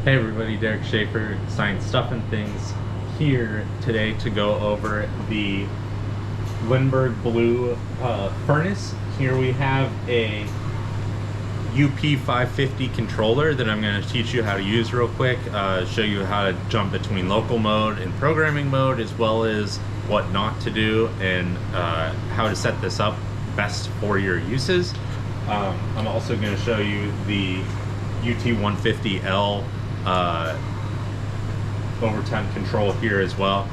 Hey everybody, Derek Schaefer, Science Stuff and Things, here today to go over the Lindberg Blue furnace. Here we have a UP550 controller that I'm going to teach you how to use real quick, show you how to jump between local mode and programming mode, as well as what not to do and how to set this up best for your uses. I'm also going to show you the UT150L over temp control here as well.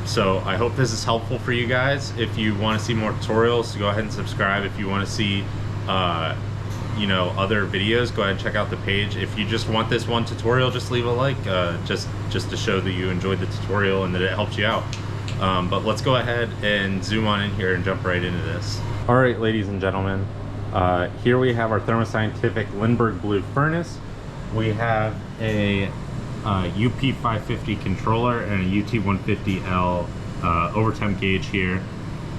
So I hope this is helpful for you guys. If you want to see more tutorials, go ahead and subscribe. If you want to see you know, other videos, go ahead and check out the page. If you just want this one tutorial, just leave a like, just to show that you enjoyed the tutorial and that it helped you out. But let's go ahead and zoom on in here and jump right into this. All right, ladies and gentlemen, here we have our Thermoscientific Lindberg Blue furnace. We have a UP550 controller and a UT150L over temp gauge here.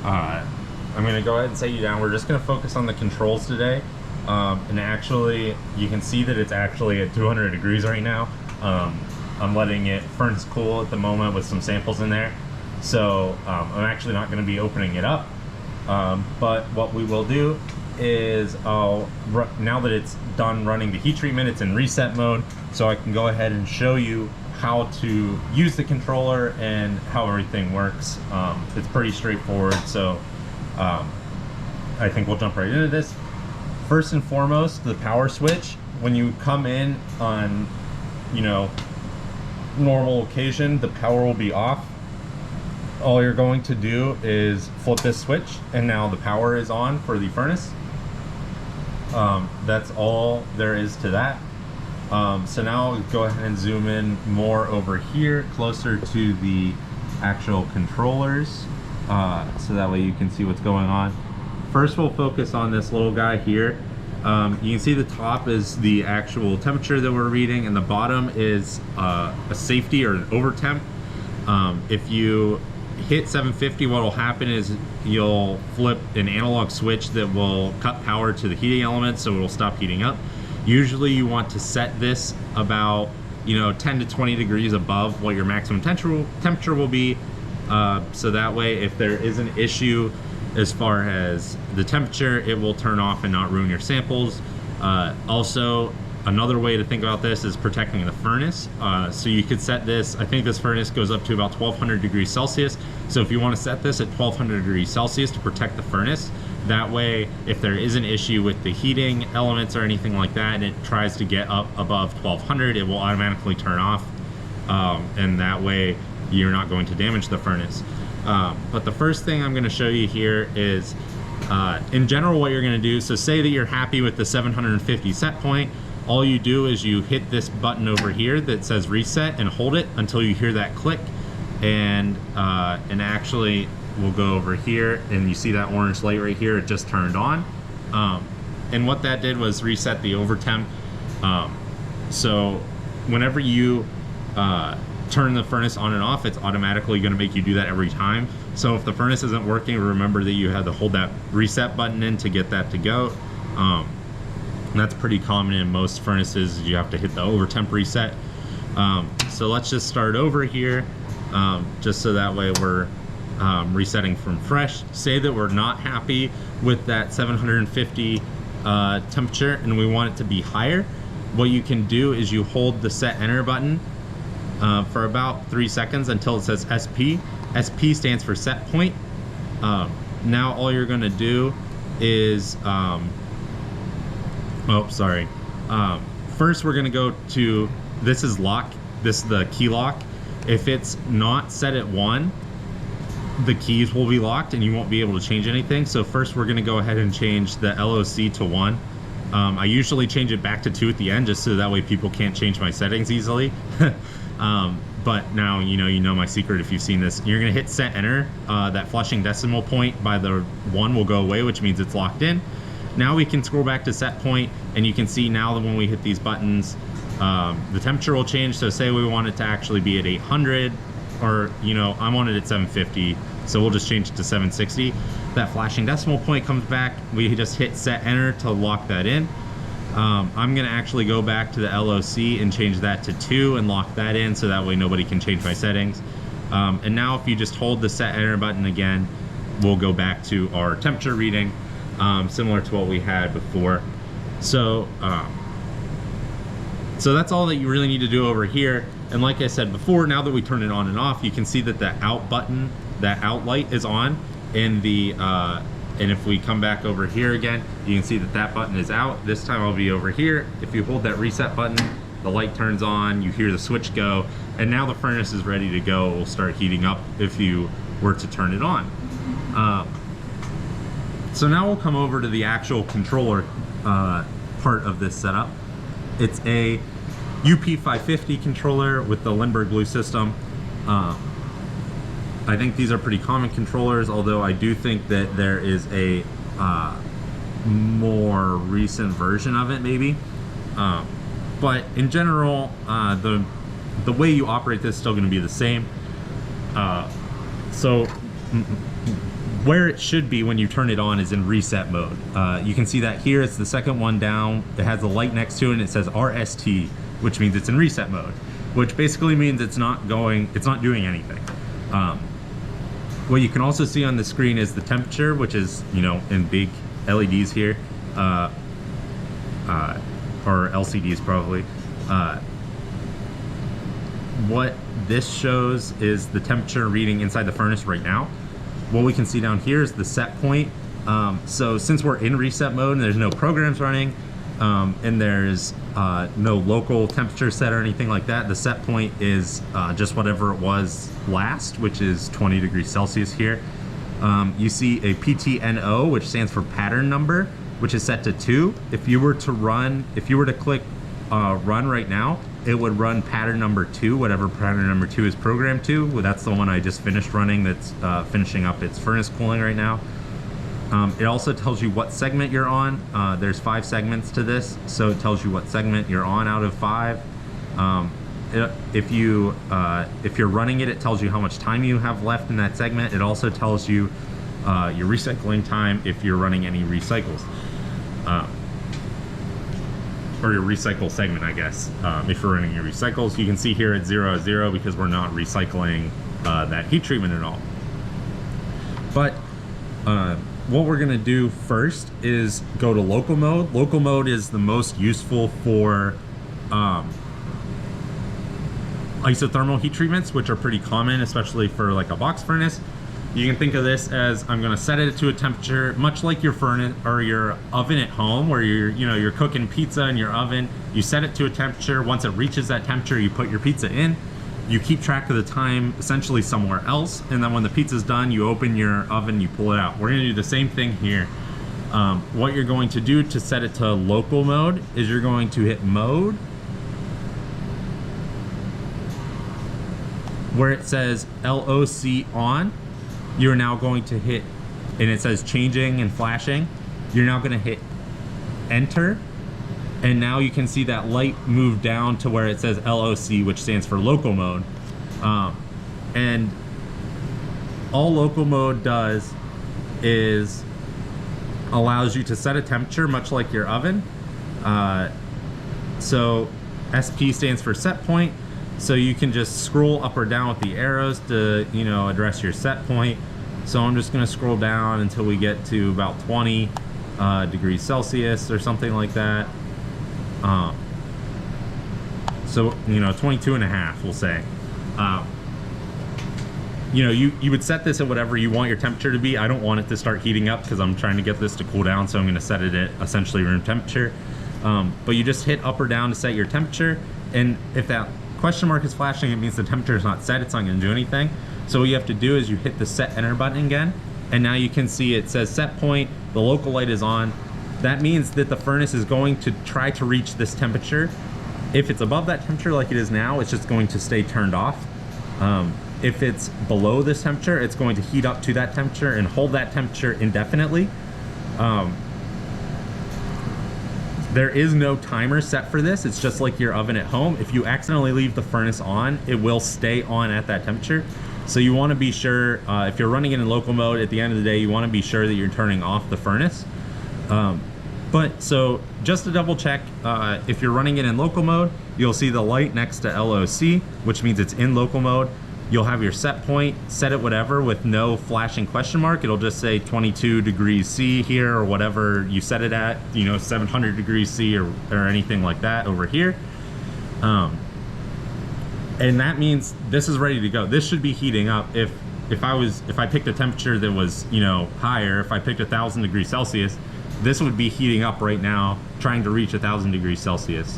I'm going to go ahead and set you down. We're just going to focus on the controls today. And actually, you can see that it's actually at 200 degrees right now. I'm letting it furnace cool at the moment with some samples in there. So I'm actually not going to be opening it up. But what we will do is now that it's done running the heat treatment, it's in reset mode, so I can go ahead and show you how to use the controller and how everything works. It's pretty straightforward, so I think we'll jump right into this. First and foremost, the power switch. When you come in on, you know, normal occasion, the power will be off. All you're going to do is flip this switch and now the power is on for the furnace. That's all there is to that. So now I'll go ahead and zoom in more over here, closer to the actual controllers, so that way you can see what's going on. First we'll focus on this little guy here. You can see the top is the actual temperature that we're reading, and the bottom is a safety or an over temp. If you hit 750, what will happen is you'll flip an analog switch that will cut power to the heating element, so it'll stop heating up. Usually you want to set this about, you know, 10 to 20 degrees above what your maximum temperature will be, so that way if there is an issue as far as the temperature, it will turn off and not ruin your samples. Also, another way to think about this is protecting the furnace. So you could set this, I think this furnace goes up to about 1200 degrees Celsius. So if you want to set this at 1200 degrees Celsius to protect the furnace, that way if there is an issue with the heating elements or anything like that and it tries to get up above 1200, it will automatically turn off. And that way you're not going to damage the furnace. But the first thing I'm going to show you here is in general what you're going to do. So say that you're happy with the 750 set point. All you do is you hit this button over here that says reset and hold it until you hear that click, and actually we'll go over here and you see that orange light right here, it just turned on, and what that did was reset the over temp. So whenever you turn the furnace on and off, it's automatically going to make you do that every time. So if the furnace isn't working, remember that you have to hold that reset button in to get that to go. And that's pretty common in most furnaces. You have to hit the over temp reset. So let's just start over here, just so that way we're resetting from fresh. Say that we're not happy with that 750 temperature and we want it to be higher. What you can do is you hold the set enter button for about 3 seconds until it says SP. SP stands for set point. Now all you're going to do is first we're going to go to, this is lock, this is the key lock. If it's not set at 1, the keys will be locked and you won't be able to change anything. So first we're going to go ahead and change the LOC to 1. I usually change it back to 2 at the end, just so that way people can't change my settings easily. But now you know my secret if you've seen this. You're going to hit set enter. That flashing decimal point by the 1 will go away, which means it's locked in. Now we can scroll back to set point, and you can see now that when we hit these buttons, the temperature will change. So say we want it to actually be at 800, or I want it at 750, so we'll just change it to 760. That flashing decimal point comes back. We just hit set enter to lock that in. I'm gonna actually go back to the LOC and change that to 2 and lock that in, so that way nobody can change my settings. And now if you just hold the set enter button again, we'll go back to our temperature reading, similar to what we had before. So that's all that you really need to do over here. And like I said before, now that we turn it on and off, you can see that the out button, that out light is on, and the and if we come back over here again, you can see that that button is out. This time I'll be over here. If you hold that reset button, the light turns on, you hear the switch go, and now the furnace is ready to go. It will start heating up if you were to turn it on. So now we'll come over to the actual controller part of this setup. It's a UP550 controller with the Lindberg Blue system. I think these are pretty common controllers, although I do think that there is a more recent version of it maybe. But in general, the way you operate this is still going to be the same. So where it should be when you turn it on is in reset mode. You can see that here, it's the second one down. It has a light next to it and it says RST, which means it's in reset mode, which basically means it's not doing anything. What you can also see on the screen is the temperature, which is, you know, in big LEDs here, or LCDs probably. What this shows is the temperature reading inside the furnace right now. What we can see down here is the set point. So since we're in reset mode and there's no programs running, and there's no local temperature set or anything like that, the set point is just whatever it was last, which is 20 degrees Celsius here. You see a PTNO, which stands for pattern number, which is set to 2. If you were to click run right now, it would run pattern number 2, whatever pattern number 2 is programmed to. Well, that's the one I just finished running, that's finishing up its furnace cooling right now. It also tells you what segment you're on. There's 5 segments to this, so it tells you what segment you're on out of 5. If you're running it, it tells you how much time you have left in that segment. It also tells you your recycling time if you're running any recycles. Or your recycle segment, I guess. If you're running your recycles, you can see here at 0 because we're not recycling that heat treatment at all. But what we're gonna do first is go to local mode. Local mode is the most useful for isothermal heat treatments, which are pretty common, especially for like a box furnace. You can think of this as, I'm gonna set it to a temperature much like your furnace or your oven at home, where you're cooking pizza in your oven. You set it to a temperature. Once it reaches that temperature, you put your pizza in. You keep track of the time essentially somewhere else, and then when the pizza's done, you open your oven, you pull it out. We're gonna do the same thing here. What you're going to do to set it to local mode is you're going to hit mode, where it says LOC on. You're now going to hit, and it says changing and flashing. You're now going to hit enter, and now you can see that light move down to where it says LOC, which stands for local mode. And all local mode does is allows you to set a temperature much like your oven. So SP stands for set point. So you can just scroll up or down with the arrows to, address your set point. So I'm just gonna scroll down until we get to about 20 degrees Celsius or something like that. So, 22 and a half, we'll say. You would set this at whatever you want your temperature to be. I don't want it to start heating up because I'm trying to get this to cool down, so I'm gonna set it at essentially room temperature. But you just hit up or down to set your temperature, and if that question mark is flashing, it means the temperature is not set. It's not going to do anything. So what you have to do is you hit the set enter button again, and now you can see it says set point, the local light is on. That means that the furnace is going to try to reach this temperature. If it's above that temperature like it is now, it's just going to stay turned off. If it's below this temperature, it's going to heat up to that temperature and hold that temperature indefinitely. There is no timer set for this. It's just like your oven at home. If you accidentally leave the furnace on, it will stay on at that temperature. So you want to be sure, if you're running it in local mode, at the end of the day, you want to be sure that you're turning off the furnace. But so just to double check, if you're running it in local mode, you'll see the light next to LOC, which means it's in local mode. You'll have your set point, set it whatever with no flashing question mark. It'll just say 22 degrees C here, or whatever you set it at, you know, 700 degrees C or anything like that over here. And that means this is ready to go. This should be heating up. If I picked a temperature that was, you know, higher, if I picked 1,000 degrees Celsius, this would be heating up right now, trying to reach 1,000 degrees Celsius.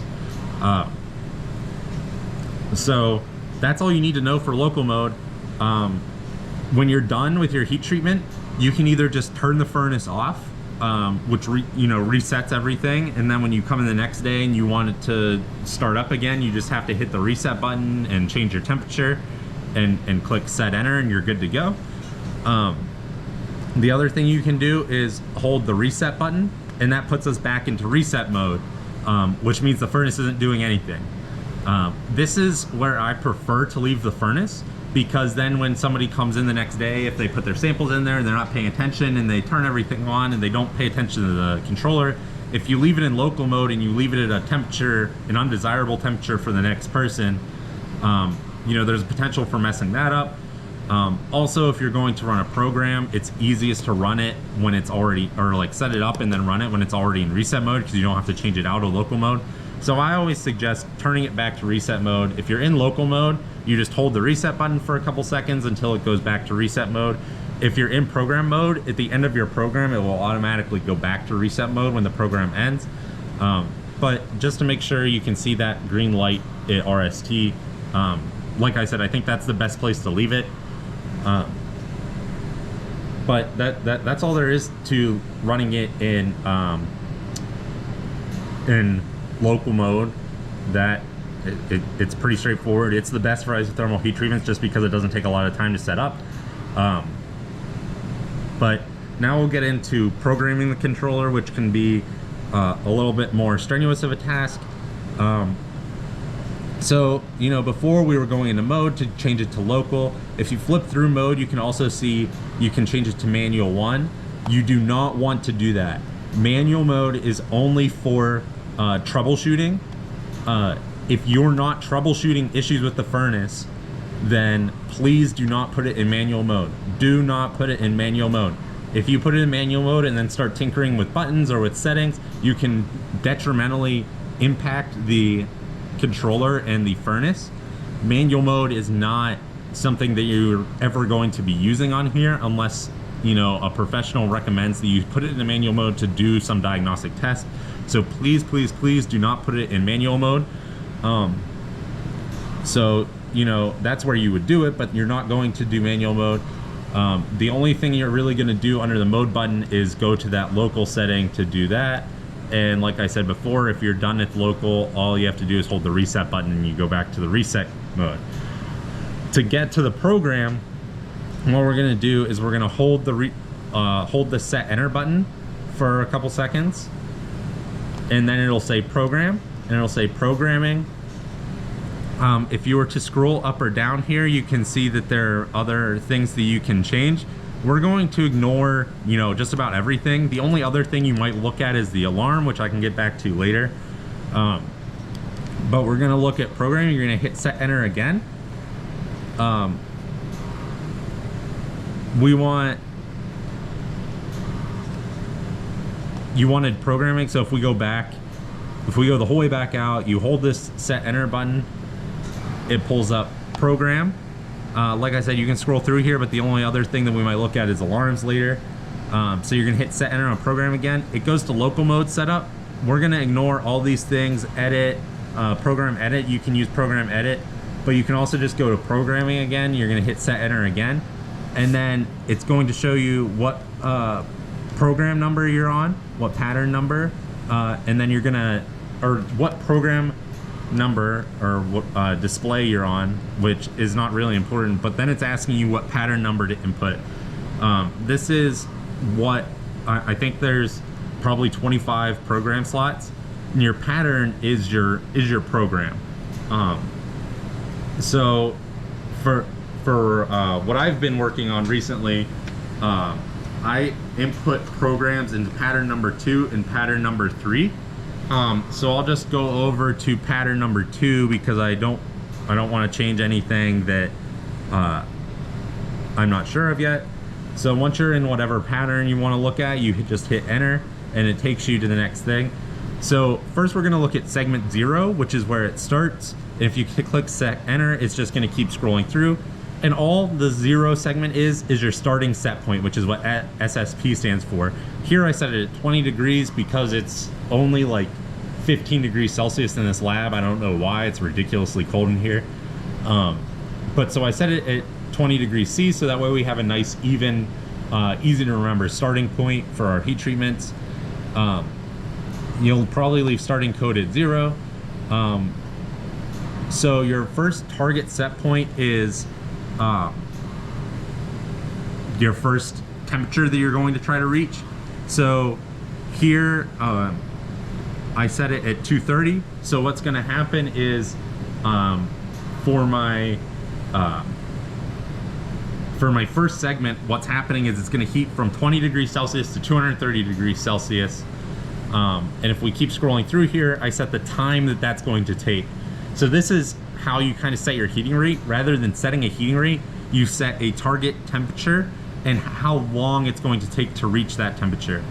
So that's all you need to know for local mode. When you're done with your heat treatment, you can either just turn the furnace off, which resets everything, and then when you come in the next day and you want it to start up again, you just have to hit the reset button and change your temperature and click set enter, and you're good to go. The other thing you can do is hold the reset button, and that puts us back into reset mode, which means the furnace isn't doing anything. This is where I prefer to leave the furnace, because then when somebody comes in the next day, if they put their samples in there and they're not paying attention and they turn everything on and they don't pay attention to the controller, if you leave it in local mode and you leave it at a temperature, an undesirable temperature for the next person, there's a potential for messing that up. Also, if you're going to run a program, it's easiest to run it when it's already, or like set it up and then run it when it's already in reset mode, because you don't have to change it out of local mode. So I always suggest turning it back to reset mode. If you're in local mode, you just hold the reset button for a couple seconds until it goes back to reset mode. If you're in program mode, at the end of your program, it will automatically go back to reset mode when the program ends. But just to make sure you can see that green light at RST, like I said, I think that's the best place to leave it. But that's all there is to running it in local mode. It's pretty straightforward. It's the best for isothermal heat treatments just because it doesn't take a lot of time to set up. But now we'll get into programming the controller, which can be a little bit more strenuous of a task. So, before we were going into mode to change it to local. If you flip through mode, you can also see you can change it to manual 1. You do not want to do that. Manual mode is only for troubleshooting. If you're not troubleshooting issues with the furnace, then please do not put it in manual mode. Do not put it in manual mode. If you put it in manual mode and then start tinkering with buttons or with settings, you can detrimentally impact the controller and the furnace. Manual mode is not something that you're ever going to be using on here unless a professional recommends that you put it in manual mode to do some diagnostic test. So please do not put it in manual mode. So that's where you would do it, but you're not going to do manual mode. The only thing you're really going to do under the mode button is go to that local setting to do that. And like I said before, if you're done with local, all you have to do is hold the reset button and you go back to the reset mode. To get to the program, what we're going to do is we're going to hold the set enter button for a couple seconds, and then it'll say program, and it'll say programming. If you were to scroll up or down here, you can see that there are other things that you can change. We're going to ignore, just about everything. The only other thing you might look at is the alarm, which I can get back to later. But we're gonna look at programming. You're gonna hit set enter again. You wanted programming, so if we go the whole way back out, you hold this set enter button, it pulls up program. Like I said, you can scroll through here, but the only other thing that we might look at is alarms later. So you're gonna hit set enter on program again. It goes to local mode setup. We're gonna ignore all these things, edit, program edit. You can use program edit, but you can also just go to programming again. You're gonna hit set enter again, and then it's going to show you what program number you're on, what pattern number, and then you're gonna, or what program number or what display you're on, which is not really important, but then it's asking you what pattern number to input. This is what I think there's probably 25 program slots, and your pattern is your program. So for what I've been working on recently, I input programs into pattern number 2 and pattern number 3. So I'll just go over to pattern number 2 because I don't want to change anything that I'm not sure of yet. So once you're in whatever pattern you want to look at, you just hit enter and it takes you to the next thing. So first we're going to look at segment 0, which is where it starts. If you click set enter, it's just going to keep scrolling through. And all the 0 segment is your starting set point, which is what SSP stands for. Here I set it at 20 degrees because it's only like 15 degrees Celsius in this lab. I don't know why, it's ridiculously cold in here. But so I set it at 20 degrees C, so that way we have a nice even, easy to remember starting point for our heat treatments. You'll probably leave starting code at 0. So your first target set point is your first temperature that you're going to try to reach. So here I set it at 230. So what's going to happen is for my first segment, what's happening is it's going to heat from 20 degrees Celsius to 230 degrees Celsius. And if we keep scrolling through here, I set the time that that's going to take. So this is how you kind of set your heating rate. Rather than setting a heating rate, you set a target temperature and how long it's going to take to reach that temperature.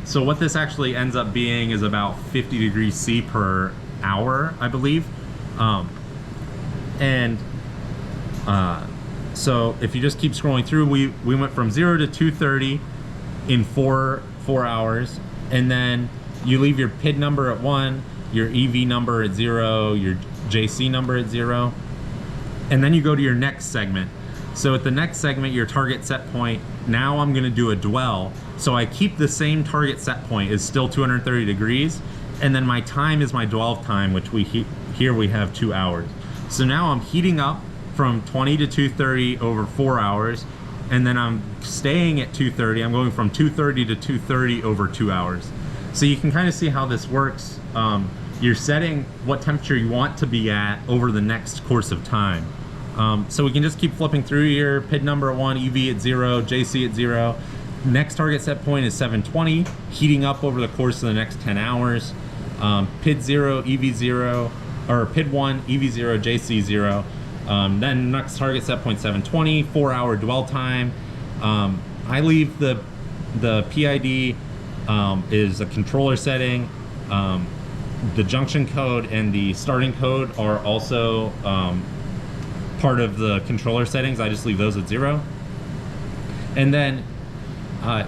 So what this actually ends up being is about 50 degrees C per hour, I believe. So if you just keep scrolling through, we went from 0 to 230 in four hours, and then you leave your PID number at 1, your EV number at 0, your JC number at 0, and then you go to your next segment. So at the next segment, your target set point, now I'm going to do a dwell. So I keep the same target set point, is still 230 degrees, and then my time is my dwell time, which here we have 2 hours. So now I'm heating up from 20 to 230 over 4 hours, and then I'm staying at 230. I'm going from 230 to 230 over 2 hours. So you can kind of see how this works. You're setting what temperature you want to be at over the next course of time. So we can just keep flipping through here. PID number at 1, EV at 0, JC at 0. Next target set point is 720, heating up over the course of the next 10 hours. PID 0, EV 0, or PID 1, EV 0, JC 0. Then next target set point 720, 4 hour dwell time. I leave the PID is a controller setting. The junction code and the starting code are also part of the controller settings. I just leave those at 0. And then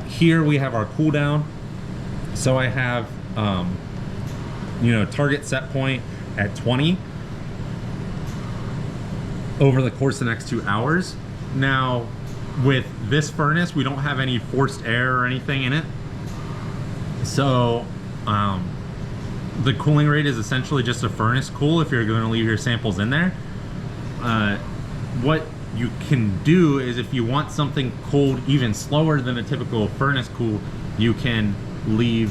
here we have our cooldown. So I have target set point at 20 over the course of the next 2 hours. Now with this furnace, we don't have any forced air or anything in it. So the cooling rate is essentially just a furnace cool if you're going to leave your samples in there. What you can do is if you want something cooled even slower than a typical furnace cool, you can leave,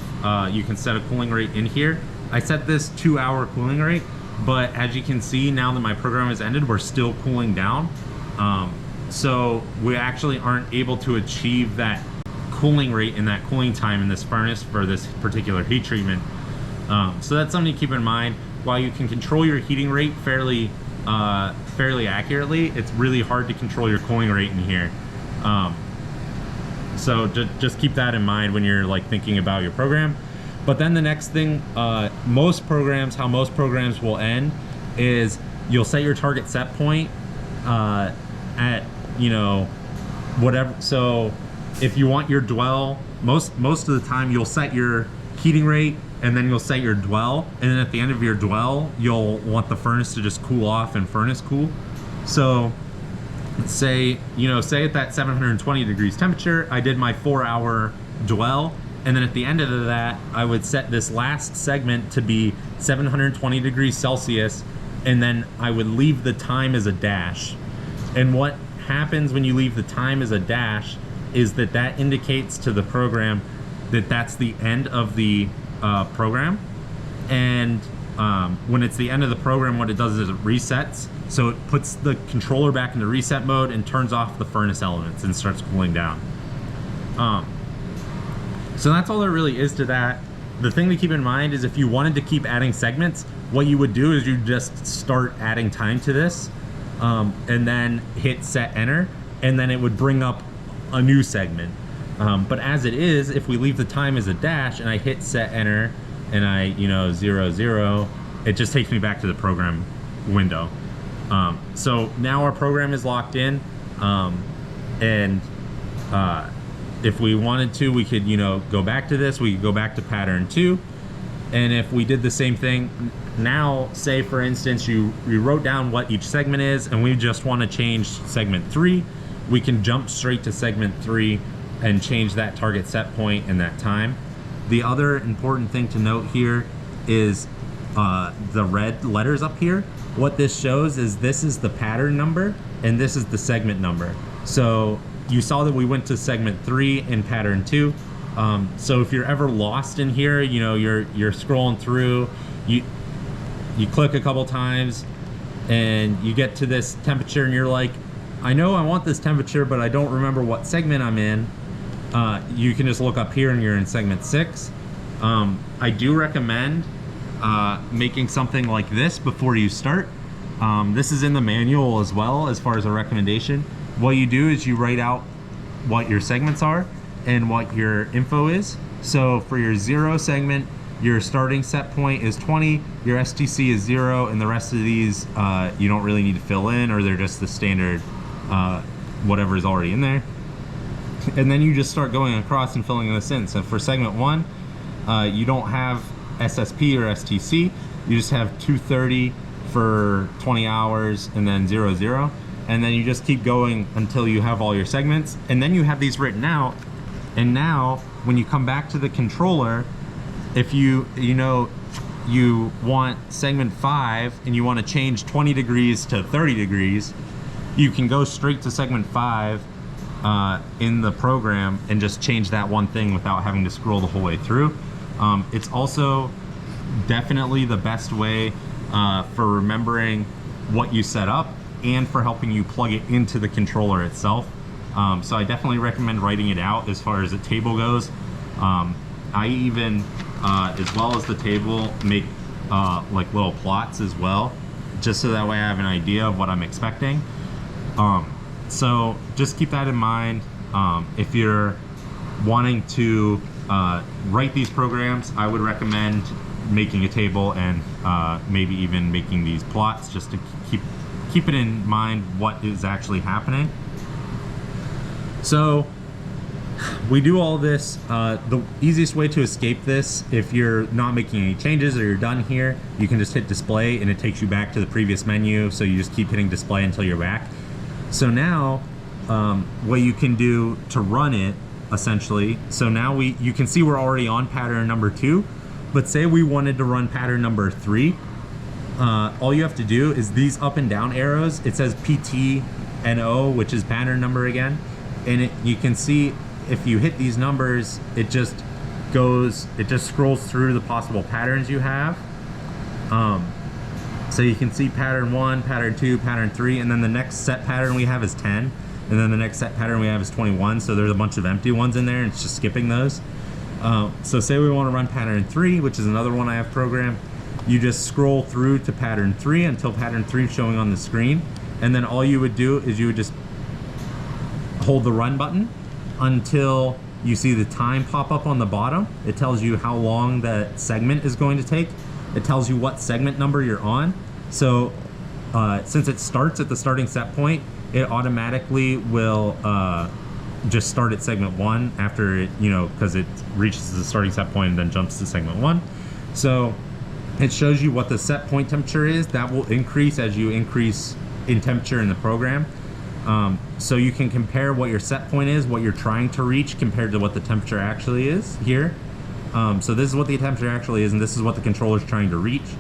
you can set a cooling rate in here. I set this 2 hour cooling rate, but as you can see, now that my program has ended, we're still cooling down. So we actually aren't able to achieve that cooling rate and that cooling time in this furnace for this particular heat treatment. So that's something to keep in mind. While you can control your heating rate fairly accurately, it's really hard to control your cooling rate in here. So just keep that in mind when you're like thinking about your program. But then the next thing, how most programs will end is you'll set your target set point at whatever. So if you want your dwell, most of the time you'll set your heating rate and then you'll set your dwell, and then at the end of your dwell you'll want the furnace to just cool off and furnace cool. So say at that 720 degrees temperature, I did my 4 hour dwell, and then at the end of that I would set this last segment to be 720 degrees Celsius, and then I would leave the time as a dash. And what happens when you leave the time as a dash is that indicates to the program that that's the end of the program. And when it's the end of the program, what it does is it resets. So it puts the controller back into reset mode and turns off the furnace elements and starts cooling down. So that's all there really is to that. The thing to keep in mind is if you wanted to keep adding segments, what you would do is you just start adding time to this, and then hit set enter, and then it would bring up a new segment. But as it is, if we leave the time as a dash and I hit set enter and I, 0, 0, it just takes me back to the program window. So now our program is locked in, and if we wanted to, we could, go back to this. We could go back to pattern 2. And if we did the same thing, now say for instance, you wrote down what each segment is and we just want to change segment 3, we can jump straight to segment 3 and change that target set point and that time. The other important thing to note here is the red letters up here. What this shows is this is the pattern number and this is the segment number. So you saw that we went to segment 3 in pattern 2. So if you're ever lost in here, you're scrolling through, you click a couple times and you get to this temperature and you're like, I know I want this temperature, but I don't remember what segment I'm in. You can just look up here and you're in segment 6. I do recommend making something like this before you start. This is in the manual as well as far as a recommendation. What you do is you write out what your segments are and what your info is. So for your 0 segment, your starting set point is 20, your STC is 0, and the rest of these you don't really need to fill in, or they're just the standard whatever is already in there. And then you just start going across and filling this in. So for segment 1, you don't have SSP or STC, you just have 230 for 20 hours and then 00, 0. And then you just keep going until you have all your segments, and then you have these written out. And now when you come back to the controller, if you want segment 5 and you want to change 20 degrees to 30 degrees, you can go straight to segment 5 in the program and just change that one thing without having to scroll the whole way through. It's also definitely the best way for remembering what you set up and for helping you plug it into the controller itself. So I definitely recommend writing it out as far as the table goes. I even, as well as the table, make like little plots as well, just so that way I have an idea of what I'm expecting. So just keep that in mind. If you're wanting to write these programs, I would recommend making a table and maybe even making these plots just to keep it in mind what is actually happening. So we do all this. The easiest way to escape this, if you're not making any changes or you're done here, you can just hit display and it takes you back to the previous menu. So you just keep hitting display until you're back. So now what you can do to run it, essentially, so now you can see we're already on pattern number 2, but say we wanted to run pattern number 3. All you have to do is these up and down arrows. It says PT and O, which is pattern number again, and you can see if you hit these numbers, it just scrolls through the possible patterns you have. So you can see pattern 1, pattern 2, pattern 3, and then the next set pattern we have is 10, and then the next set pattern we have is 21. So there's a bunch of empty ones in there, and it's just skipping those. So say we want to run pattern 3, which is another one I have programmed. You just scroll through to pattern 3 until pattern 3 is showing on the screen, and then all you would do is you would just hold the run button until you see the time pop up on the bottom. It tells you how long that segment is going to take. It tells you what segment number you're on. So since it starts at the starting set point, it automatically will just start at segment 1 after it, because it reaches the starting set point and then jumps to segment 1. So it shows you what the set point temperature is. That will increase as you increase in temperature in the program. So you can compare what your set point is, what you're trying to reach, compared to what the temperature actually is here. So this is what the temperature actually is, and this is what the controller is trying to reach.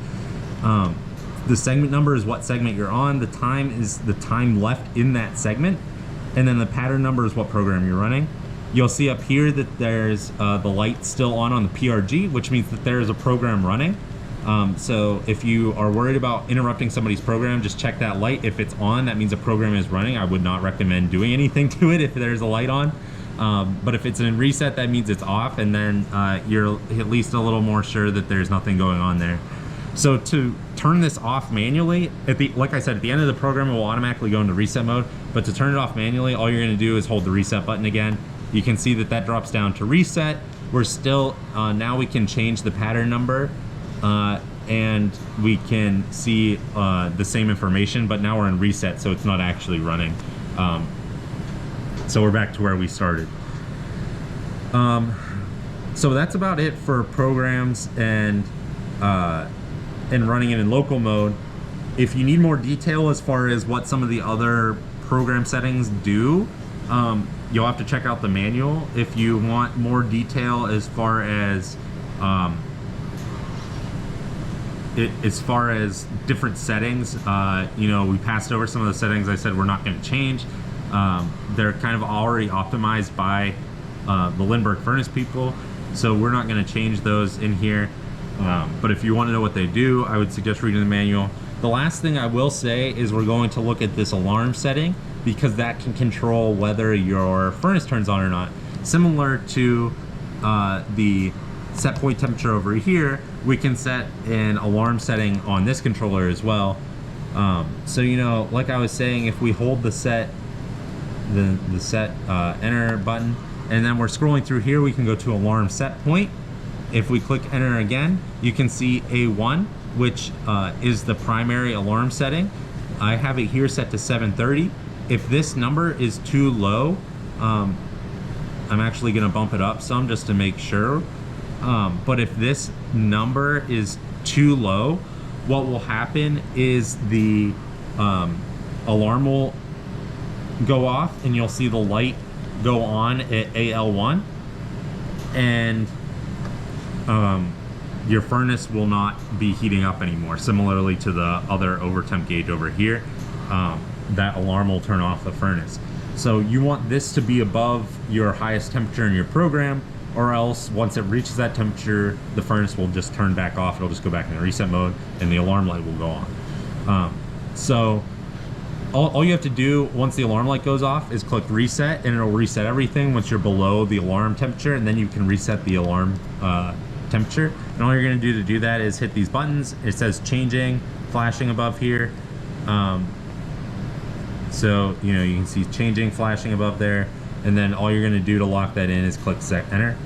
The segment number is what segment you're on. The time is the time left in that segment. And then the pattern number is what program you're running. You'll see up here that there's the light still on the PRG, which means that there is a program running. So if you are worried about interrupting somebody's program, just check that light. If it's on, that means a program is running. I would not recommend doing anything to it if there's a light on. But if it's in reset, that means it's off, and then you're at least a little more sure that there's nothing going on there. So to turn this off manually, like I said, at the end of the program, it will automatically go into reset mode. But to turn it off manually, all you're going to do is hold the reset button again. You can see that that drops down to reset. We're still, now we can change the pattern number, and we can see the same information, but now we're in reset, so it's not actually running. So we're back to where we started. So that's about it for programs and running it in local mode. If you need more detail as far as what some of the other program settings do, you'll have to check out the manual. If you want more detail as far as different settings, you know, we passed over some of the settings I said we're not going to change. They're kind of already optimized by the Lindberg furnace people, so we're not going to change those in here. But if you want to know what they do, I would suggest reading the manual. The last thing I will say is we're going to look at this alarm setting, because that can control whether your furnace turns on or not. Similar to the set point temperature over here, we can set an alarm setting on this controller as well. So, you know, like I was saying, if we hold the set enter button, and then we're scrolling through here, we can go to alarm set point. If we click enter again, you can see A1, which is the primary alarm setting. I have it here set to 730. If this number is too low, I'm actually gonna bump it up some just to make sure. But if this number is too low, what will happen is the alarm will go off and you'll see the light go on at AL1, and your furnace will not be heating up anymore. Similarly to the other over temp gauge over here, that alarm will turn off the furnace. So you want this to be above your highest temperature in your program, or else once it reaches that temperature, the furnace will just turn back off. It'll just go back in reset mode and the alarm light will go on. So all you have to do once the alarm light goes off is click reset, and it'll reset everything once you're below the alarm temperature, and then you can reset the alarm temperature. And all you're going to do to do that is hit these buttons. It says changing, flashing above here. So, you know, you can see changing, flashing above there, and then all you're going to do to lock that in is click set enter.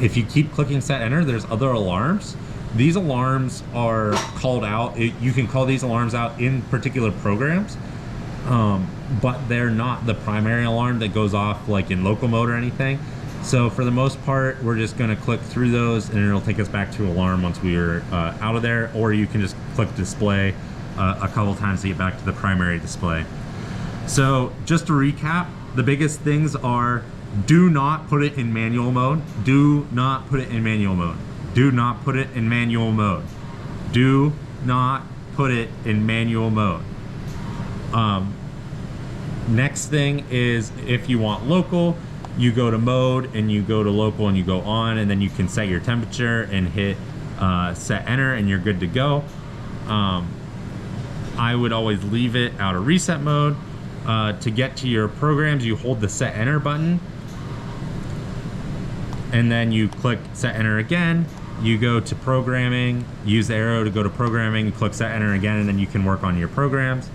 If you keep clicking set enter, there's other alarms. These alarms are called out. You can call these alarms out in particular programs, but they're not the primary alarm that goes off like in local mode or anything. So for the most part, we're just going to click through those, and it'll take us back to alarm once we're out of there, or you can just click display a couple times to get back to the primary display. So just to recap, the biggest things are: do not put it in manual mode. Do not put it in manual mode. Do not put it in manual mode. Do not put it in manual mode. Next thing is, if you want local, you go to mode and you go to local and you go on, and then you can set your temperature and hit set enter, and you're good to go. I would always leave it out of reset mode. To get to your programs, you hold the set enter button, and then you click set enter again. You go to programming, use the arrow to go to programming, click set enter again, and then you can work on your programs.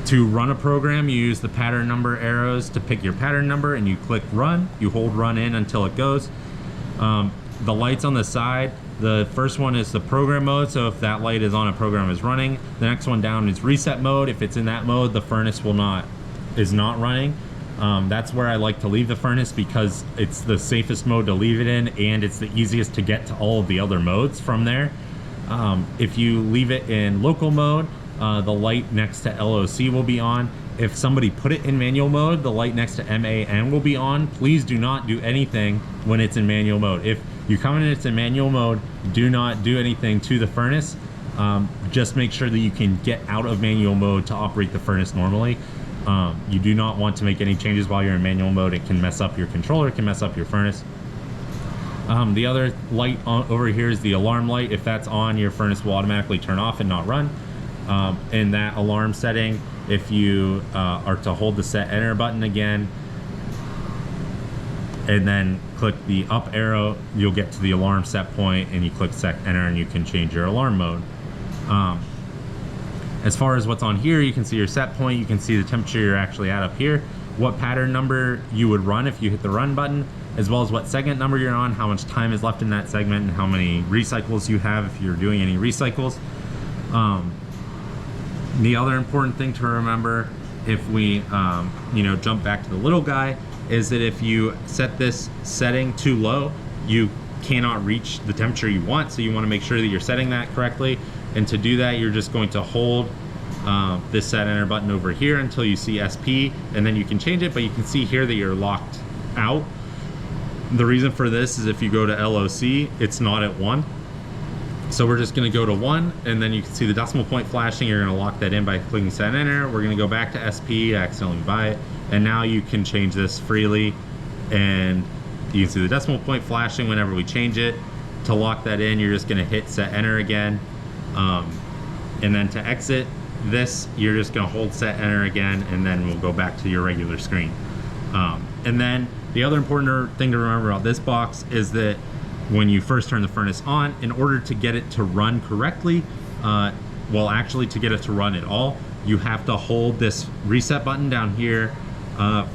To run a program, you use the pattern number arrows to pick your pattern number, and you click run. You hold run in until it goes. The lights on the side, the first one is the program mode, so if that light is on, a program is running. The next one down is reset mode. If it's in that mode, the furnace is not running. That's where I like to leave the furnace, because it's the safest mode to leave it in, and it's the easiest to get to all of the other modes from there. If you leave it in local mode, the light next to LOC will be on. If somebody put it in manual mode, the light next to MAN will be on. Please do not do anything when it's in manual mode. If you come in and it's in manual mode, do not do anything to the furnace. Just make sure that you can get out of manual mode to operate the furnace normally. You do not want to make any changes while you're in manual mode. It can mess up your controller, it can mess up your furnace. The other light over here is the alarm light. If that's on, your furnace will automatically turn off and not run. In that alarm setting, if you are to hold the set enter button again and then click the up arrow, you'll get to the alarm set point, and you click set enter and you can change your alarm mode. As far as what's on here, you can see your set point, you can see the temperature you're actually at up here, what pattern number you would run if you hit the run button, as well as what segment number you're on, how much time is left in that segment, and how many recycles you have if you're doing any recycles. The other important thing to remember, if we jump back to the little guy, is that if you set this setting too low, you cannot reach the temperature you want. So you want to make sure that you're setting that correctly. And to do that, you're just going to hold this set enter button over here until you see SP, and then you can change it, but you can see here that you're locked out. The reason for this is if you go to LOC, it's not at 1. So we're just gonna go to 1, and then you can see the decimal point flashing. You're gonna lock that in by clicking set enter. We're gonna go back to SP, accidentally buy it, and now you can change this freely, and you can see the decimal point flashing whenever we change it. To lock that in, you're just gonna hit set enter again. And then to exit this, you're just gonna hold set enter again, and then we'll go back to your regular screen. And then the other important thing to remember about this box is that when you first turn the furnace on, in order to get it to run correctly, well, actually to get it to run at all, you have to hold this reset button down here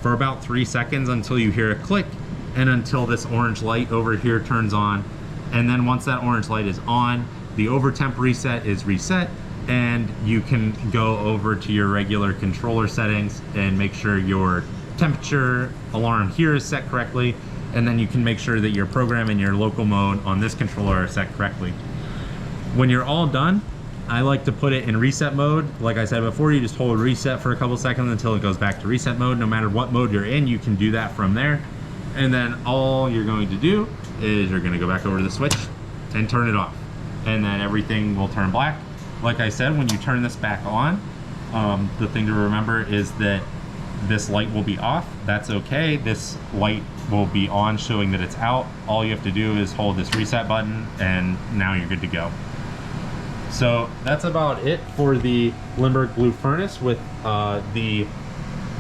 for about 3 seconds until you hear a click, and until this orange light over here turns on. And then once that orange light is on, the over temp reset is reset, and you can go over to your regular controller settings and make sure your temperature alarm here is set correctly, and then you can make sure that your program and your local mode on this controller are set correctly. When you're all done, I like to put it in reset mode. Like I said before, you just hold reset for a couple seconds until it goes back to reset mode. No matter what mode you're in, you can do that from there. And then all you're going to do is you're gonna go back over to the switch and turn it off. And then everything will turn black. Like I said, when you turn this back on, the thing to remember is that this light will be off. That's okay. This light will be on, showing that it's out. All you have to do is hold this reset button, and now you're good to go. So that's about it for the Lindberg Blue Furnace with the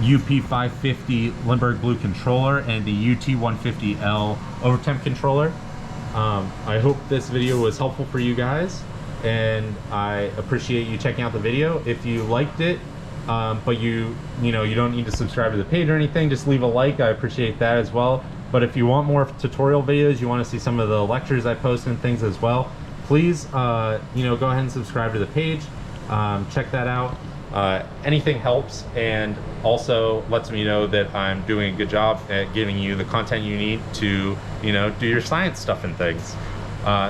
UP550 Lindberg Blue controller and the UT150L overtemp controller. I hope this video was helpful for you guys, and I appreciate you checking out the video. If you liked it, but you don't need to subscribe to the page or anything, just leave a like. I appreciate that as well. But if you want more tutorial videos, you want to see some of the lectures I post and things as well, please go ahead and subscribe to the page. Check that out. Anything helps, and also lets me know that I'm doing a good job at giving you the content you need to do your science stuff and things.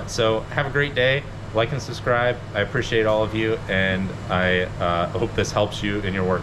So have a great day. Like and subscribe. I appreciate all of you, and I hope this helps you in your work.